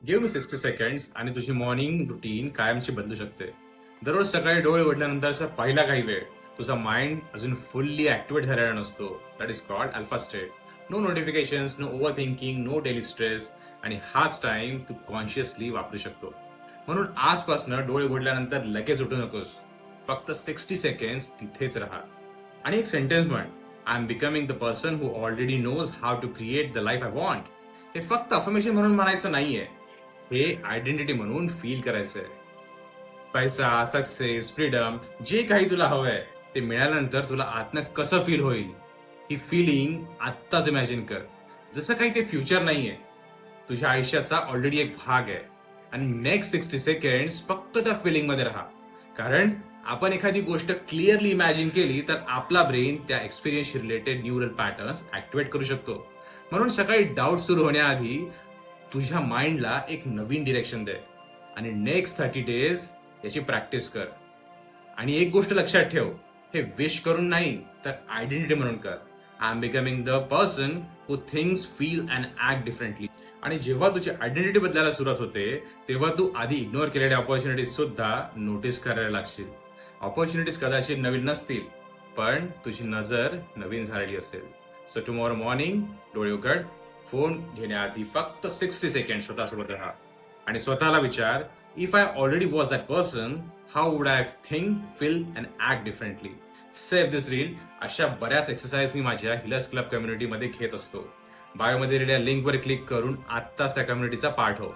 Give me 60 seconds आणि तुझी morning routine कायमची बदलू शकते. दररोज सकाळी डोळे उघडल्यानंतरचा पहिला काही वेळ तुझा माइंड अजून फुल्ली ऍक्टिव्हेट झालेला नसतो. That is called alpha state. No notifications, no overthinking, no daily stress. आणि हाच टाइम तू कॉन्शियसली वापरू शकतो. म्हणून आजपासून डोळे उघडल्यानंतर लगेच उठू नकोस. फक्त 60 सेकंड्स तिथेच राहा आणि एक सेंटेन्स म्हण, I am becoming the person who already knows how to create the life I want. हे फक्त अफर्मेशन म्हणून म्हणायचं नाहीये, हे आयडेंटिटी म्हणून फील करायचंय. पैसा, सक्सेस, फ्रीडम जे काही तुला हवंय ते मिळाल्यानंतर तुला आतनं कसं फील होईल, ही फिलिंग आत्ताच इमॅजिन कर. जसं काही ते फ्युचर नाहीये, तुझ्या आयुष्याचा ऑलरेडी एक भाग आहे. आणि नेक्स्ट 60 सेकंड्स फक्त त्या फिलिंग मध्ये राहा. कारण आपण एखादी गोष्ट क्लिअरली इमॅजिन केली तर आपला ब्रेन त्या experience related neural patterns activate करू शकतो. म्हणून सकाळी डाऊट सुरू होण्याआधी तुझ्या माइंडला एक नवीन डिरेक्शन दे आणि नेक्स्ट 30 डेज याची प्रॅक्टिस कर. आणि एक गोष्ट लक्षात ठेव, हे विश करून नाही तर आयडेंटिटी म्हणून कर. I am becoming the person who thinks, feel and act differently. आणि जेव्हा तुझी आयडेंटिटी बदलायला सुरुवात होते तेव्हा तू आधी इग्नोर केलेल्या ऑपॉर्च्युनिटीज सुद्धा नोटीस करायला लागशील. ऑपॉर्च्युनिटीज कदाचित नवीन नसतील, पण तुझी नजर नवीन झालेली असेल. सो टुमॉरो मॉर्निंग डोळे उघड, फोन घेण्याआधी फक्त 60 सेकंड स्वतःसोबत राहा आणि स्वतःला विचार, if I already was that person, how would I think, feel and act differently. Save this reel. अशा बऱ्याच एक्सरसाइज मी माझ्या हिलर्स क्लब कम्युनिटीमध्ये घेत असतो. बायोमध्ये दिलेल्या लिंकवर क्लिक करून आत्ताच त्या कम्युनिटीचा पार्ट हो.